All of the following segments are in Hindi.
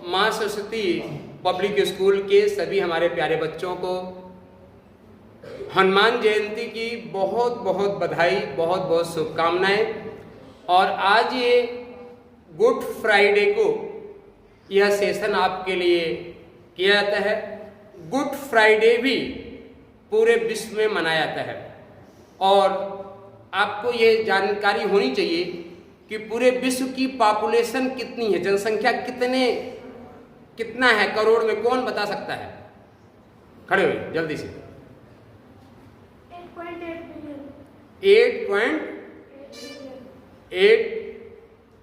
माँ सरस्वती पब्लिक स्कूल के सभी हमारे प्यारे बच्चों को हनुमान जयंती की बहुत बहुत बधाई, बहुत बहुत शुभकामनाएं। और आज ये गुड फ्राइडे को यह सेशन आपके लिए किया जाता है। गुड फ्राइडे भी पूरे विश्व में मनाया जाता है और आपको ये जानकारी होनी चाहिए कि पूरे विश्व की पॉपुलेशन कितनी है, जनसंख्या कितना है करोड़ में, कौन बता सकता है? खड़े हुए जल्दी से। 8.8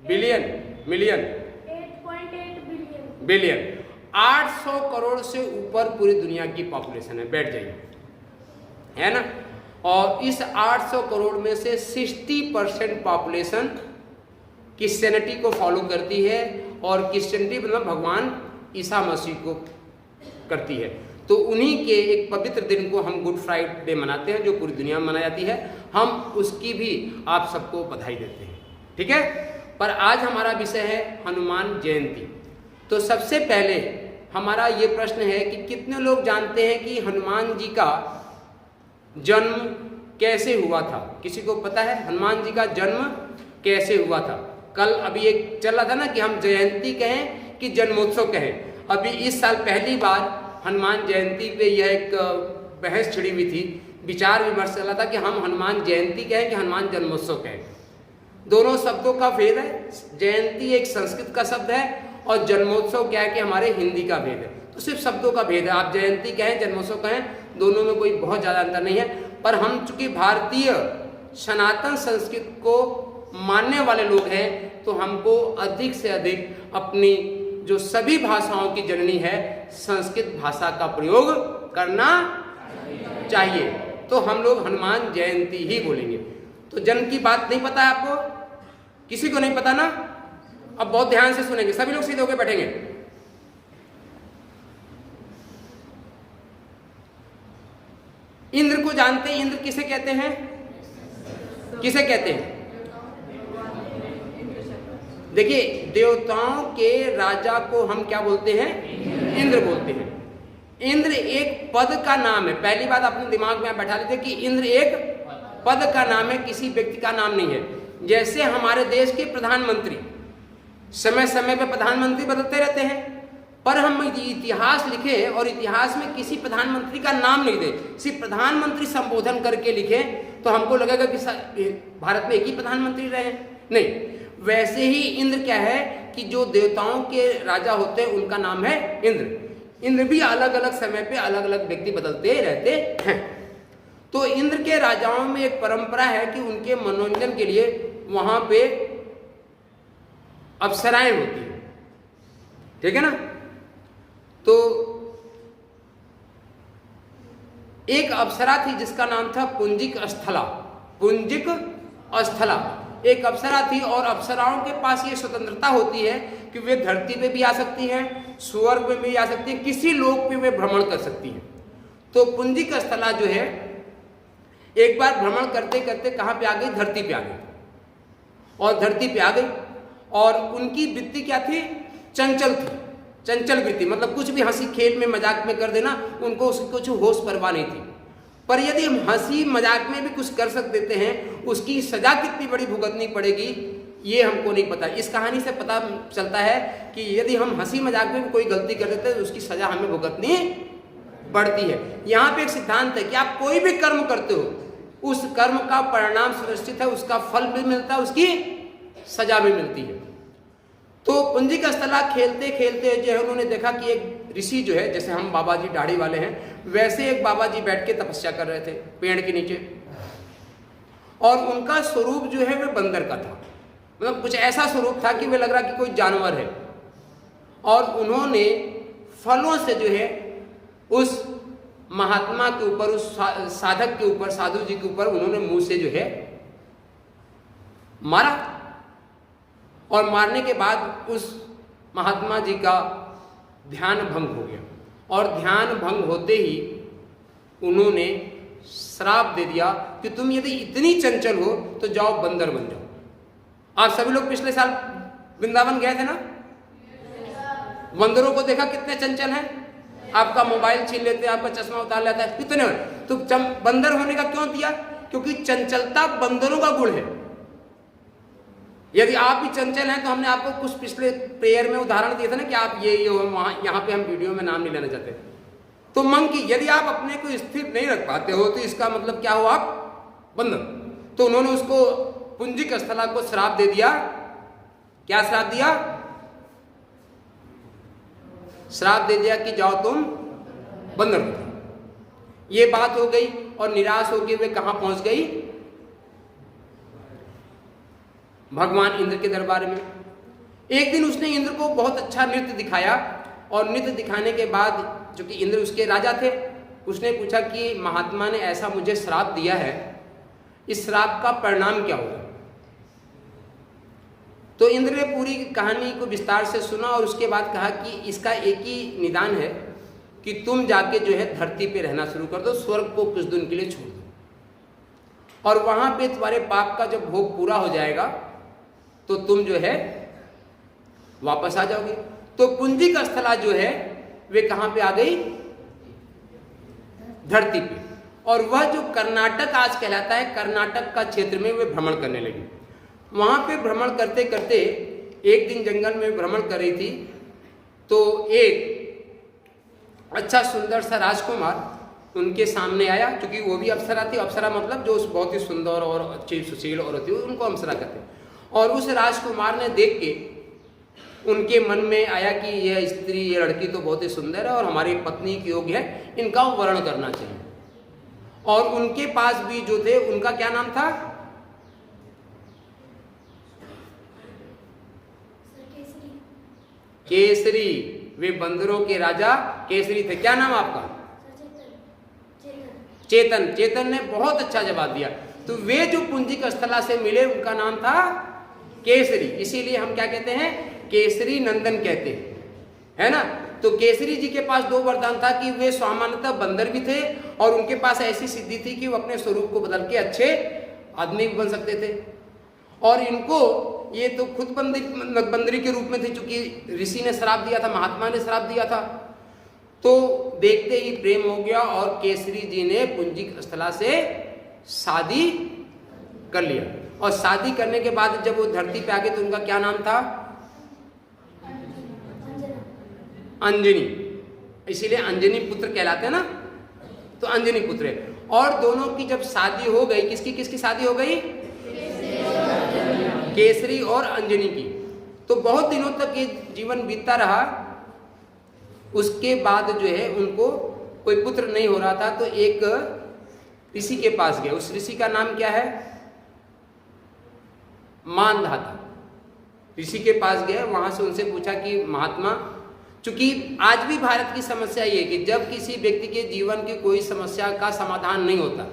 बिलियन, मिलियन, 8.8 बिलियन, 800 करोड़ से ऊपर पूरी दुनिया की पॉपुलेशन है। बैठ जाइए, है ना। और इस 800 करोड़ में से 60% पॉपुलेशन क्रिश्चियनिटी को फॉलो करती है और क्रिश्चियनिटी मतलब भगवान ईसा मसीह को करती है। तो उन्हीं के एक पवित्र दिन को हम गुड फ्राइडे मनाते हैं, जो पूरी दुनिया में मनाई जाती है। हम उसकी भी आप सबको बधाई देते हैं, ठीक है। पर आज हमारा विषय है हनुमान जयंती। तो सबसे पहले हमारा ये प्रश्न है कि कितने लोग जानते हैं कि हनुमान जी का जन्म कैसे हुआ था? किसी को पता है हनुमान जी का जन्म कैसे हुआ था? कल अभी एक चल रहा था ना कि हम जयंती कहें कि जन्मोत्सव कहें। अभी इस साल पहली बार हनुमान जयंती पे यह एक बहस छिड़ी हुई थी, विचार विमर्श चला था कि हम हनुमान जयंती कहें कि हनुमान जन्मोत्सव कहें। दोनों शब्दों का भेद है। जयंती एक संस्कृत का शब्द है और जन्मोत्सव क्या है कि हमारे हिंदी का भेद है। तो सिर्फ शब्दों का भेद है। आप जयंती कहें, जन्मोत्सव कहें, दोनों में कोई बहुत ज़्यादा अंतर नहीं है। पर हम चूंकि भारतीय सनातन संस्कृति को मानने वाले लोग हैं, तो हमको अधिक से अधिक अपनी जो सभी भाषाओं की जननी है संस्कृत भाषा का प्रयोग करना चाहिए। तो हम लोग हनुमान जयंती ही बोलेंगे। तो जन्म की बात नहीं पता है आपको? किसी को नहीं पता ना? अब बहुत ध्यान से सुनेंगे, सभी लोग सीधे होकर बैठेंगे। इंद्र को जानते हैं? इंद्र किसे कहते हैं? किसे कहते हैं? देखिए, देवताओं के राजा को हम क्या बोलते हैं? इंद्र बोलते हैं। इंद्र एक पद का नाम है। पहली बात अपने दिमाग में बैठा लीजिए कि इंद्र एक पद का नाम है, किसी व्यक्ति का नाम नहीं है। जैसे हमारे देश के प्रधानमंत्री समय समय पे प्रधानमंत्री बदलते रहते हैं, पर हम इतिहास लिखे और इतिहास में किसी प्रधानमंत्री का नाम नहीं दे, सिर्फ प्रधानमंत्री संबोधन करके लिखे, तो हमको लगेगा कि भारत में एक ही प्रधानमंत्री रहे। नहीं, वैसे ही इंद्र क्या है कि जो देवताओं के राजा होते हैं उनका नाम है इंद्र। इंद्र भी अलग अलग समय पे अलग अलग व्यक्ति बदलते रहते हैं। तो इंद्र के राजाओं में एक परंपरा है कि उनके मनोरंजन के लिए वहां पे अप्सराएं होती हैं, ठीक है ना। तो एक अप्सरा थी जिसका नाम था पुंजिक स्थला। पुंजिक स्थला एक अप्सरा थी और अप्सराओं के पास ये स्वतंत्रता होती है कि वे धरती पे भी आ सकती हैं, स्वर्ग में भी आ सकती हैं, किसी लोक पे वे भ्रमण कर सकती हैं। तो पुंजिक स्थला जो है एक बार भ्रमण करते करते कहाँ पे आ गई? धरती पे आ गई। और धरती पे आ गई और उनकी वृत्ति क्या थी? चंचल थी। चंचल वृत्ति मतलब कुछ भी हंसी खेल में मजाक में कर देना, उनको उसकी कुछ होश परवाह नहीं थी। पर यदि हम हंसी मजाक में भी कुछ कर देते हैं, उसकी सजा कितनी बड़ी भुगतनी पड़ेगी ये हमको नहीं पता। इस कहानी से पता चलता है कि यदि हम हंसी मजाक में भी कोई गलती कर देते हैं तो उसकी सजा हमें भुगतनी पड़ती है। यहाँ पे एक सिद्धांत है कि आप कोई भी कर्म करते हो, उस कर्म का परिणाम सुनिश्चित है, उसका फल भी मिलता है, उसकी सजा भी मिलती है। तो पुंजिक स्थला खेलते खेलते जो है उन्होंने देखा कि एक ऋषि जो है, जैसे हम बाबा जी दाढ़ी वाले हैं, वैसे एक बाबा जी बैठ के तपस्या कर रहे थे पेड़ के नीचे। और उनका स्वरूप जो है वह बंदर का था, मतलब कुछ ऐसा स्वरूप था कि वे लग रहा कि कोई जानवर है। और उन्होंने फलों से जो है उस महात्मा के ऊपर, उस साधक के ऊपर, साधु जी के ऊपर उन्होंने मुंह से जो है मारा। और मारने के बाद उस महात्मा जी का ध्यान भंग हो गया और ध्यान भंग होते ही उन्होंने श्राप दे दिया कि तुम यदि इतनी चंचल हो तो जाओ बंदर बन जाओ। आप सभी लोग पिछले साल वृंदावन गए थे ना? बंदरों को देखा कितने चंचल हैं, आपका मोबाइल छीन लेते हैं, आपका चश्मा उतार लेता है, कितने। तो बंदर होने का क्यों दिया? क्योंकि चंचलता बंदरों का गुण है। यदि आप भी चंचल हैं तो हमने आपको कुछ पिछले प्रेयर में उदाहरण दिया था ना कि आप ये वहां, यहाँ पे हम वीडियो में नाम नहीं लेना चाहते। तो मंकी, यदि आप अपने को स्थिर नहीं रख पाते हो तो इसका मतलब क्या हो, आप बंदर। तो उन्होंने उसको पुंजिक स्थला को श्राप दे दिया। क्या श्राप दिया? श्राप दे दिया कि जाओ तुम बंदर हो। ये बात हो गई और निराश होकर वे कहां पहुंच गई? भगवान इंद्र के दरबार में। एक दिन उसने इंद्र को बहुत अच्छा नृत्य दिखाया और नृत्य दिखाने के बाद, जो कि इंद्र उसके राजा थे, उसने पूछा कि महात्मा ने ऐसा मुझे श्राप दिया है, इस श्राप का परिणाम क्या होगा? तो इंद्र ने पूरी कहानी को विस्तार से सुना और उसके बाद कहा कि इसका एक ही निदान है कि तुम जाके जो है धरती पे रहना शुरू कर दो, स्वर्ग को कुछ दिन के लिए छोड़ दो और वहां पे तुम्हारे पाप का जब भोग पूरा हो जाएगा तो तुम जो है वापस आ जाओगे। तो पुंजिक स्थला जो है वे कहां पे आ गई? धरती पे। और वह जो कर्नाटक आज कहलाता है, कर्नाटक का क्षेत्र में वे भ्रमण करने लगी। वहां पे भ्रमण करते करते एक दिन जंगल में भ्रमण कर रही थी तो एक अच्छा सुंदर सा राजकुमार उनके सामने आया, क्योंकि वो भी अप्सरा थी। अप्सरा मतलब जो बहुत ही सुंदर और अच्छी सुशील औरत थी, उनको अप्सरा कहते हैं। और उस राजकुमार ने देख के उनके मन में आया कि यह स्त्री, ये लड़की तो बहुत ही सुंदर है और हमारी पत्नी के योग्य है, इनका वर्ण करना चाहिए। और उनके पास भी जो थे, उनका क्या नाम था? केसरी। वे बंदरों के राजा केसरी थे। क्या नाम आपका? चेतन। चेतन ने बहुत अच्छा जवाब दिया। तो वे जो पुंजिक स्थला से मिले उनका नाम था केसरी। इसीलिए हम क्या कहते हैं? केसरी नंदन कहते हैं, है ना। तो केसरी जी के पास दो वरदान था कि वे सामान्यतः बंदर भी थे और उनके पास ऐसी सिद्धि थी कि वो अपने स्वरूप को बदल के अच्छे आदमी भी बन सकते थे। और इनको ये तो खुद बंदरी के रूप में थे, चूंकि ऋषि ने श्राप दिया था, महात्मा ने श्राप दिया था। तो देखते ही प्रेम हो गया और केसरी जी ने पुंजिक स्थला से शादी कर लिया। और शादी करने के बाद जब वो धरती पे आ गए तो उनका क्या नाम था? अंजनी। इसीलिए अंजनी पुत्र कहलाते हैं ना, तो अंजनी पुत्र है। और दोनों की जब शादी हो गई, किसकी किसकी शादी हो गई? केसरी और अंजनी की। तो बहुत दिनों तक ये जीवन बीतता रहा। उसके बाद जो है उनको कोई पुत्र नहीं हो रहा था, तो एक ऋषि के पास गए। उस ऋषि का नाम क्या है? मानधाता। ऋषि के पास गए, वहां से उनसे पूछा कि महात्मा, चूंकि आज भी भारत की समस्या ये है कि जब किसी व्यक्ति के जीवन की कोई समस्या का समाधान नहीं होता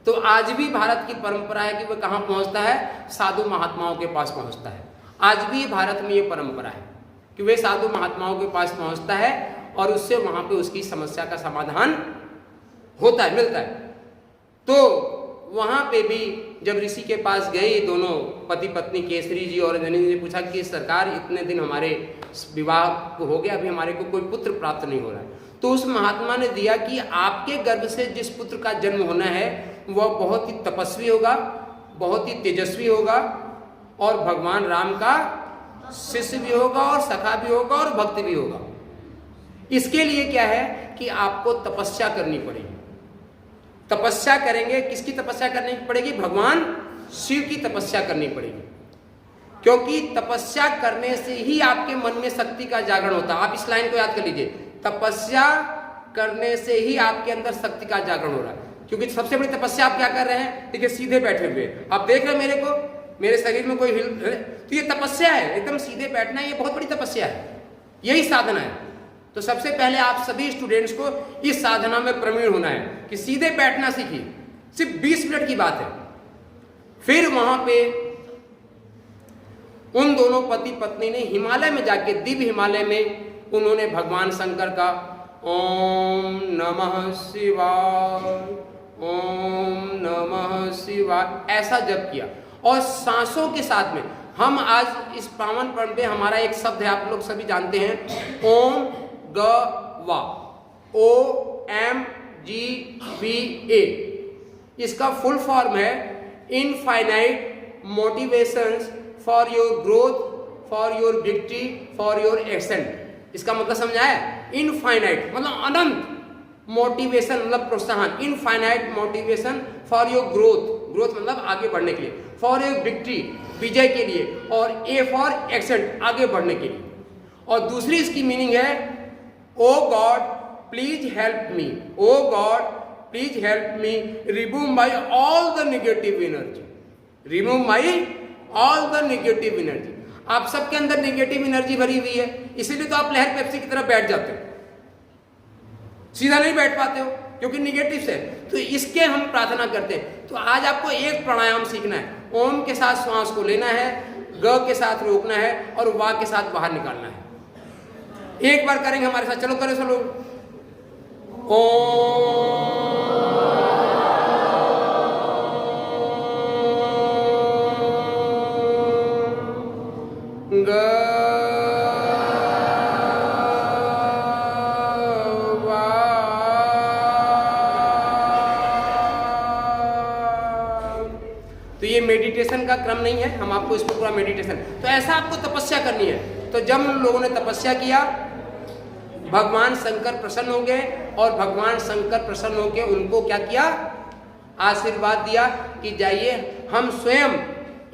तो आज भी भारत की परंपरा है कि वह कहाँ पहुंचता है? साधु महात्माओं के पास पहुंचता है। आज भी भारत में ये परंपरा है कि वे साधु महात्माओं के पास पहुंचता है और उससे वहां पे उसकी समस्या का समाधान होता है, मिलता है। तो वहां पे भी जब ऋषि के पास गए दोनों पति पत्नी, केसरी जी और अंजनी जी ने पूछा कि सरकार, इतने दिन हमारे विवाह को हो गया, अभी हमारे को कोई पुत्र प्राप्त नहीं हो रहा है। तो उस महात्मा ने दिया कि आपके गर्भ से जिस पुत्र का जन्म होना है वह बहुत ही तपस्वी होगा, बहुत ही तेजस्वी होगा और भगवान राम का शिष्य भी होगा और सखा भी होगा और भक्त भी होगा। इसके लिए क्या है कि आपको तपस्या करनी पड़ेगी। तपस्या करेंगे, किसकी तपस्या करनी पड़ेगी? भगवान शिव की तपस्या करनी पड़ेगी, क्योंकि तपस्या करने से ही आपके मन में शक्ति का जागरण होता है। आप इस लाइन को याद कर लीजिए, तपस्या करने से ही आपके अंदर शक्ति का जागरण हो रहा है। क्योंकि सबसे बड़ी तपस्या आप क्या कर रहे हैं? देखिए, सीधे बैठे हुए आप देख रहे हैं मेरे को, मेरे शरीर में कोई हिल, तो ये तपस्या है, एकदम सीधे बैठना, ये बहुत बड़ी तपस्या है, यही साधना है। तो सबसे पहले आप सभी स्टूडेंट्स को इस साधना में प्रवीण होना है कि सीधे बैठना सीखिए। सिर्फ 20 मिनट की बात है। फिर वहां पे उन दोनों पति पत्नी ने हिमालय में जाके, दिव्य हिमालय में, उन्होंने भगवान शंकर का ओम नमः शिवाय, ओम नमः शिवाय ऐसा जप किया और सांसों के साथ में हम आज इस पावन पर्व पे हमारा एक शब्द है, आप लोग सभी जानते हैं, ओम ग वा, OMGVA। इसका फुल फॉर्म है infinite motivations for your growth, for your victory, for your accent. इसका मतलब समझाया, इनफाइनाइट मतलब अनंत, मोटिवेशन मतलब प्रोत्साहन, infinite motivation for your growth, growth मतलब आगे बढ़ने के लिए, फॉर योर विक्ट्री विजय के लिए, और ए फॉर एक्सेंट आगे बढ़ने के लिए। और दूसरी इसकी मीनिंग है oh god please help me, oh god please help me remove my all the negative energy, remove my all the negative energy. आप सबके अंदर नेगेटिव एनर्जी भरी हुई है, इसीलिए तो आप लहर पेप्सी की तरफ बैठ जाते हो, सीधा नहीं बैठ पाते हो क्योंकि निगेटिव से। तो इसके हम प्रार्थना करते हैं। तो आज आपको एक प्राणायाम सीखना है, ओम के साथ श्वास को लेना है, ग के साथ रोकना है और वा के साथ बाहर निकालना है। एक बार करेंगे हमारे साथ, चलो करें सब लोग। तो ये मेडिटेशन का क्रम नहीं है, हम आपको इसको पूरा मेडिटेशन, तो ऐसा आपको तपस्या करनी है। तो जब उन लोगों ने तपस्या किया, भगवान शंकर प्रसन्न हो गए, और भगवान शंकर प्रसन्न हो गए, उनको क्या किया, आशीर्वाद दिया कि जाइए हम स्वयं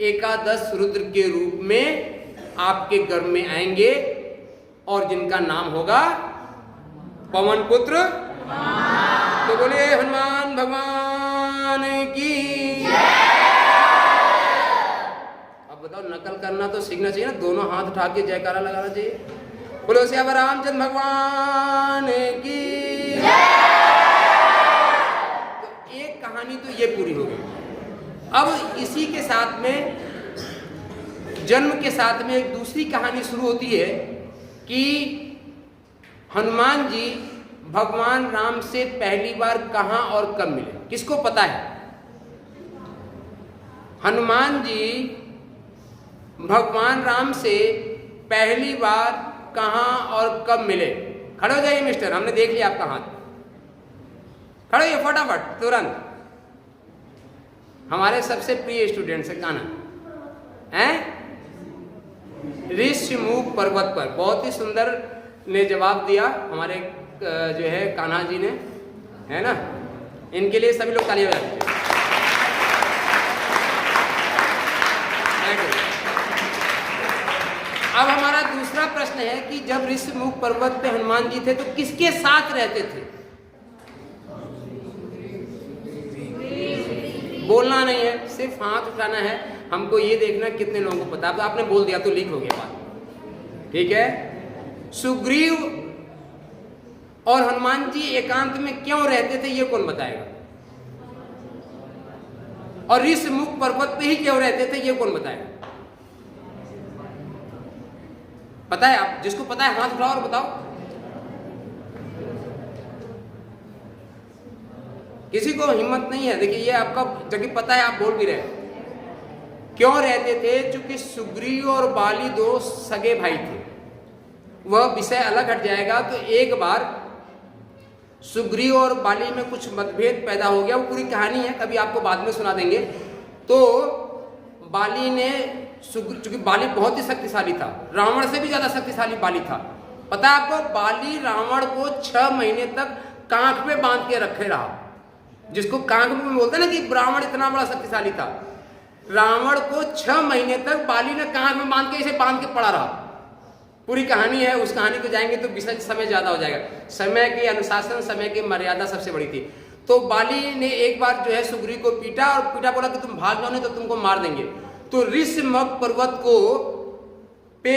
एकादश रुद्र के रूप में आपके घर में आएंगे, और जिनका नाम होगा पवन पुत्र। तो बोले हनुमान भगवान की। अब बताओ, नकल करना तो सीखना चाहिए ना, दोनों हाथ उठा के जयकारा लगाना चाहिए। बोलो श्याम रामचंद्र भगवान की। तो एक कहानी तो ये पूरी हो गई। अब इसी के साथ में, जन्म के साथ में एक दूसरी कहानी शुरू होती है कि हनुमान जी भगवान राम से पहली बार कहां और कब मिले, किसको पता है? हनुमान जी भगवान राम से पहली बार कहां और कब मिले? खड़े हो जाइए मिस्टर, हमने देख लिया आपका हाथ, खड़े होइए फटाफट तुरंत। हमारे सबसे प्रिय स्टूडेंट है कान्हा, हैं? ऋषिमुख पर्वत पर, बहुत ही सुंदर ने जवाब दिया हमारे जो है कान्हा जी ने, है ना? इनके लिए सभी लोग तालियां बजाते हैं। अब हमारा दूसरा प्रश्न है कि जब ऋषिमुख पर्वत पे हनुमान जी थे तो किसके साथ रहते थे? बोलना नहीं है, सिर्फ हाथ उठाना है। हमको ये देखना कितने लोगों को पता। अब आपने बोल दिया तो लीक हो गया बात, ठीक है? सुग्रीव और हनुमान जी एकांत में क्यों रहते थे, ये कौन बताएगा? और ऋषिमुख पर्वत पे ही क्यों रहते थे, ये कौन बताएगा? पता है? आप जिसको पता है हाथ उठाओ और बताओ। किसी को हिम्मत नहीं है। देखिए ये आपका जबकि पता है, आप बोल भी रहे। क्यों रहते थे? क्योंकि सुग्रीव और बाली दो सगे भाई थे। वह विषय अलग हट जाएगा। तो एक बार सुग्रीव और बाली में कुछ मतभेद पैदा हो गया, वो पूरी कहानी है, कभी आपको बाद में सुना देंगे। तो बाली ने, क्योंकि बाली बहुत ही शक्तिशाली था, रावण से भी ज्यादा शक्तिशाली बाली था। पता है आपको, बाली रावण को 6 महीने तक कांख पे बांध के रखे रहा। जिसको कांख में बोलते हैं ना कि रावण इतना बड़ा शक्तिशाली था, रावण को 6 महीने तक बाली ने कांख में बांध के इसे बांध के पड़ा रहा। पूरी कहानी है, उस कहानी को जाएंगे तो विषय समय ज्यादा हो जाएगा। समय के अनुशासन, समय की मर्यादा सबसे बड़ी थी। तो बाली ने एक बार जो है सुग्रीव को पीटा, और पीटा, बोला कि तुम भाग जाओ नहीं तो तुमको मार देंगे। तो ऋषिमुख पर्वत को पे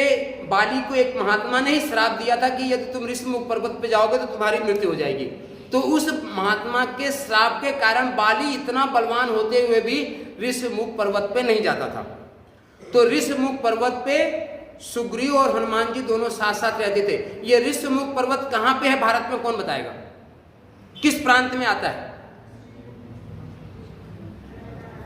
बाली को एक महात्मा ने ही श्राप दिया था कि यदि तुम ऋषिमुख पर्वत पे जाओगे तो तुम्हारी मृत्यु हो जाएगी। तो उस महात्मा के श्राप के कारण बाली इतना बलवान होते हुए भी ऋषिमुख पर्वत पे नहीं जाता था। तो ऋषिमुख पर्वत पे सुग्रीव और हनुमान जी दोनों साथ साथ रहते थे। ये ऋषिमुख पर्वत कहां पे है भारत में, कौन बताएगा? किस प्रांत में आता है?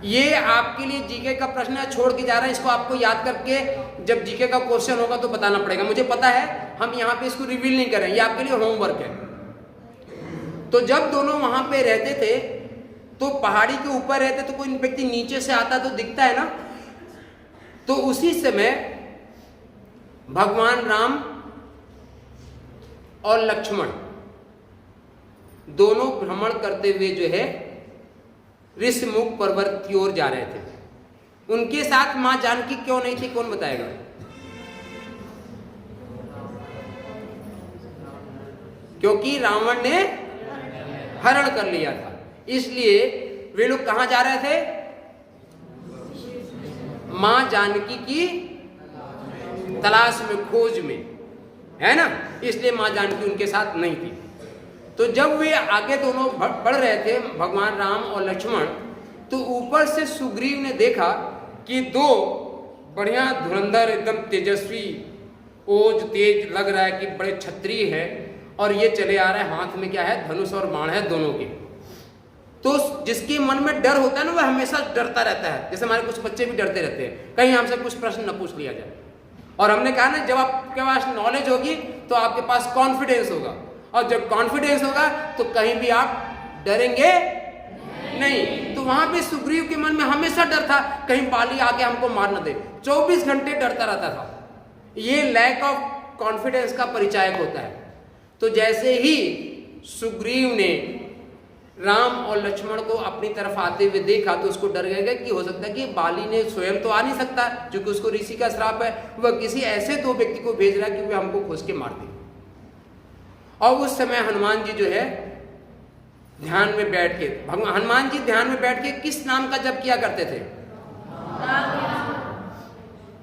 ये आपके लिए जीके का प्रश्न है, छोड़ के जा रहे हैं इसको, आपको याद करके जब जीके का क्वेश्चन होगा तो बताना पड़ेगा। मुझे पता है हम यहाँ पे इसको रिवील नहीं करें, ये आपके लिए होमवर्क है। तो जब दोनों वहां पे रहते थे तो पहाड़ी के ऊपर रहते तो कोई व्यक्ति नीचे से आता तो दिखता है ना, तो उसी समय भगवान राम और लक्ष्मण दोनों भ्रमण करते हुए जो है ऋषिमुख पर्वत की ओर जा रहे थे। उनके साथ मां जानकी क्यों नहीं थी, कौन बताएगा? क्योंकि रावण ने हरण कर लिया था, इसलिए वे लोग कहां जा रहे थे? मां जानकी की तलाश में, खोज में, है ना, इसलिए मां जानकी उनके साथ नहीं थी। तो जब वे आगे दोनों बढ़ रहे थे भगवान राम और लक्ष्मण, तो ऊपर से सुग्रीव ने देखा कि दो बढ़िया धुरंधर एकदम तेजस्वी, ओज तेज लग रहा है कि बड़े क्षत्रिय है, और ये चले आ रहे हैं, हाथ में क्या है? धनुष और बाण है दोनों के। तो जिसके मन में डर होता है ना, वह हमेशा डरता रहता है। जैसे हमारे कुछ बच्चे भी डरते रहते हैं, कहीं हमसे कुछ प्रश्न न पूछ लिया जाए। और हमने कहा ना, जब आपके पास नॉलेज होगी तो आपके पास कॉन्फिडेंस होगा, और जब कॉन्फिडेंस होगा तो कहीं भी आप डरेंगे नहीं। तो वहां पे सुग्रीव के मन में हमेशा डर था, कहीं बाली आके हमको मार न दे, 24 घंटे डरता रहता था। ये लैक ऑफ कॉन्फिडेंस का परिचायक होता है। तो जैसे ही सुग्रीव ने राम और लक्ष्मण को अपनी तरफ आते हुए देखा तो उसको डर गया कि हो सकता है कि बाली ने स्वयं तो आ नहीं सकता, क्योंकि उसको ऋषि का श्राप है, वह किसी ऐसे दो व्यक्ति को भेज रहा है कि वे हमको खोज के मार दे। और उस समय हनुमान जी जो है ध्यान में बैठ के, भगवान हनुमान जी ध्यान में बैठ के किस नाम का जप किया करते थे?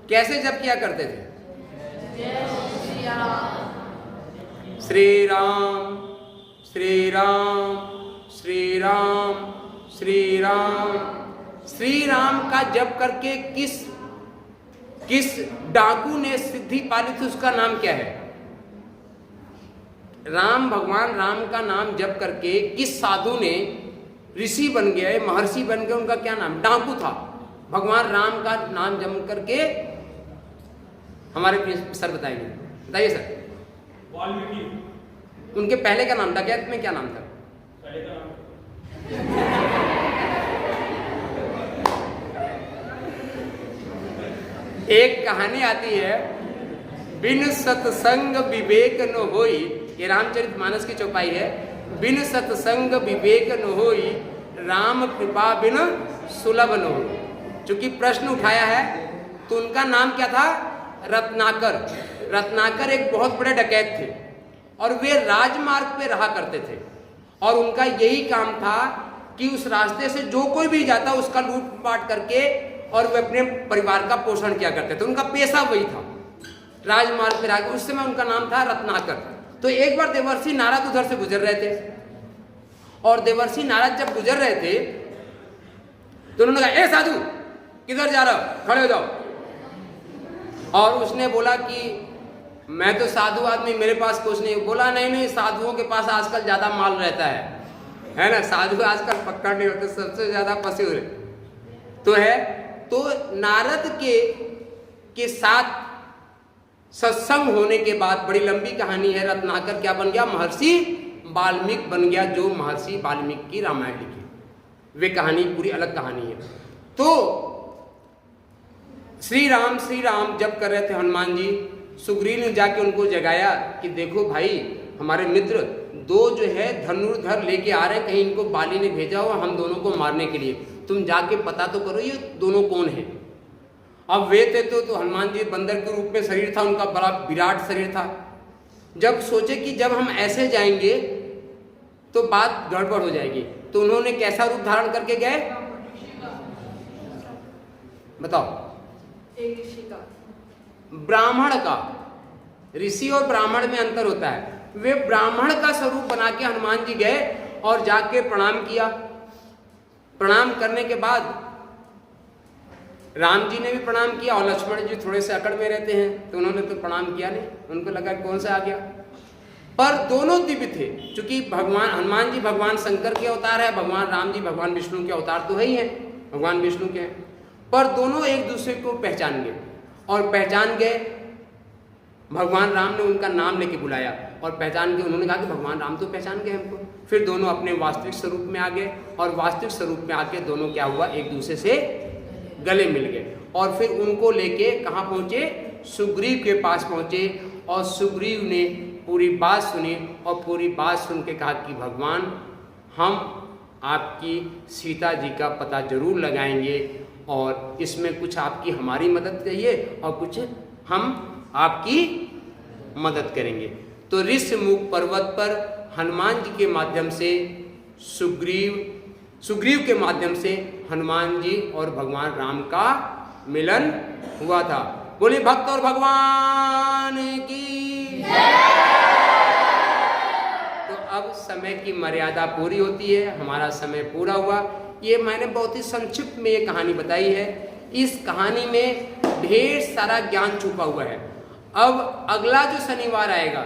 कैसे जप किया करते थे? श्री राम श्री राम श्री राम श्री राम। श्री राम का जप करके किस डाकू ने सिद्धि पाली थी, उसका नाम क्या है? राम, भगवान राम का नाम जप करके किस साधु ने ऋषि बन गए, महर्षि बन गए, उनका क्या नाम? डाकू था। भगवान राम का नाम जप करके हमारे सर बताएंगे, बताइए सर। वाल्मीकि। उनके पहले का नाम था क्या? में क्या नाम था? पहले का नाम एक कहानी आती है, बिन सत्संग विवेक न होई, ये रामचरितमानस की चौपाई है। बिन सत्संग विवेक न होई, राम कृपा बिन सुलभ न होई। चूंकि प्रश्न उठाया है तो उनका नाम क्या था? रत्नाकर। रत्नाकर एक बहुत बड़े डकैत थे और वे राजमार्ग पे रहा करते थे, और उनका यही काम था कि उस रास्ते से जो कोई भी जाता उसका लूटपाट करके और वे अपने परिवार का पोषण किया करते थे। उनका पेशा वही था, राजमार्ग पे रहा। उस समय उनका नाम था रत्नाकर। तो एक बार देवर्षि नारद उधर से गुजर रहे थे, और देवर्षि नारद जब गुजर रहे थे तो उन्होंने कहा, ए साधु किधर जा रहा हो, खड़े हो जाओ। और उसने बोला कि मैं तो साधु आदमी, मेरे पास कुछ नहीं। बोला नहीं, साधुओं के पास आजकल ज्यादा माल रहता है ना, साधु आजकल पक्का नहीं होते, सबसे ज्यादा पशु तो है। तो नारद के साथ सत्संग होने के बाद, बड़ी लंबी कहानी है, रत्नाकर क्या बन गया? महर्षि वाल्मीकि बन गया, जो महर्षि वाल्मीकि की रामायण लिखी। वे कहानी पूरी अलग कहानी है। तो श्री राम जब कर रहे थे हनुमान जी, सुग्रीव ने जाके उनको जगाया कि देखो भाई, हमारे मित्र दो जो है धनुर्धर लेके आ रहे हैं, कहीं इनको बाली ने भेजा हो हम दोनों को मारने के लिए, तुम जाके पता तो करो ये दोनों कौन है। अब वे थे तो हनुमान जी बंदर के रूप में शरीर था उनका, बड़ा विराट शरीर था। जब सोचे कि जब हम ऐसे जाएंगे तो बात गड़बड़ हो जाएगी, तो उन्होंने कैसा रूप धारण करके गए बताओ? एक ऋषि का, ब्राह्मण का। ऋषि और ब्राह्मण में अंतर होता है। वे ब्राह्मण का स्वरूप बना के हनुमान जी गए और जाके प्रणाम किया। प्रणाम करने के बाद राम जी ने भी प्रणाम किया, और लक्ष्मण जी थोड़े से अकड़ में रहते हैं तो उन्होंने तो प्रणाम किया नहीं, उनको लगा कौन सा आ गया। पर दोनों दिव्य थे, क्योंकि भगवान हनुमान जी भगवान शंकर के अवतार है, भगवान राम जी भगवान विष्णु के अवतार तो है ही है। भगवान विष्णु के हैं। पर दोनों एक दूसरे को पहचान गए, और पहचान गए, भगवान राम ने उनका नाम लेके बुलाया और पहचान के उन्होंने कहा कि भगवान राम तो पहचान गए हमको। फिर दोनों अपने वास्तविक स्वरूप में आ गए, और वास्तविक स्वरूप में आके दोनों क्या हुआ, एक दूसरे से गले मिल गए। और फिर उनको लेके कहाँ पहुँचे, सुग्रीव के पास पहुँचे, और सुग्रीव ने पूरी बात सुनी, और पूरी बात सुन के कहा कि भगवान, हम आपकी सीता जी का पता जरूर लगाएंगे, और इसमें कुछ आपकी हमारी मदद चाहिए और कुछ हम आपकी मदद करेंगे। तो ऋषमुख पर्वत पर हनुमान जी के माध्यम से सुग्रीव के माध्यम से हनुमान जी और भगवान राम का मिलन हुआ था। बोले भक्त और भगवान की। तो अब समय की मर्यादा पूरी होती है, हमारा समय पूरा हुआ। ये मैंने बहुत ही संक्षिप्त में ये कहानी बताई है। इस कहानी में ढेर सारा ज्ञान छुपा हुआ है। अब अगला जो शनिवार आएगा,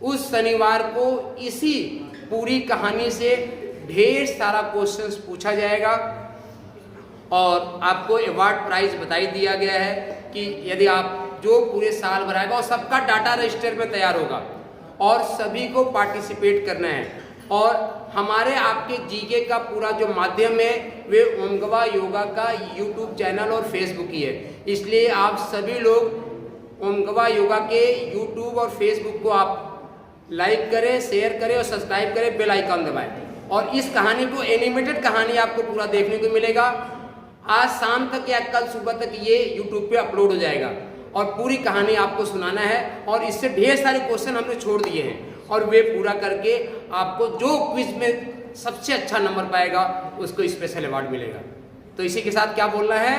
उस शनिवार को इसी पूरी कहानी से ढेर सारा क्वेश्चंस पूछा जाएगा, और आपको अवार्ड प्राइज बता ही दिया गया है कि यदि आप जो पूरे साल भर आएगा, और सबका डाटा रजिस्टर में तैयार होगा, और सभी को पार्टिसिपेट करना है। और हमारे आपके जीके का पूरा जो माध्यम है वे ओमगवा योगा का यूट्यूब चैनल और फेसबुक ही है। इसलिए आप सभी लोग ओमगवा योगा के यूट्यूब और फेसबुक को आप लाइक करें, शेयर करें और सब्सक्राइब करें, बेल आइकन दबाएं। और इस कहानी को, एनिमेटेड कहानी आपको पूरा देखने को मिलेगा। आज शाम तक या कल सुबह तक ये यूट्यूब पे अपलोड हो जाएगा, और पूरी कहानी आपको सुनाना है। और इससे ढेर सारे क्वेश्चन हमने छोड़ दिए हैं, और वे पूरा करके आपको जो क्विज में सबसे अच्छा नंबर पाएगा उसको स्पेशल अवार्ड मिलेगा। तो इसी के साथ क्या बोलना है,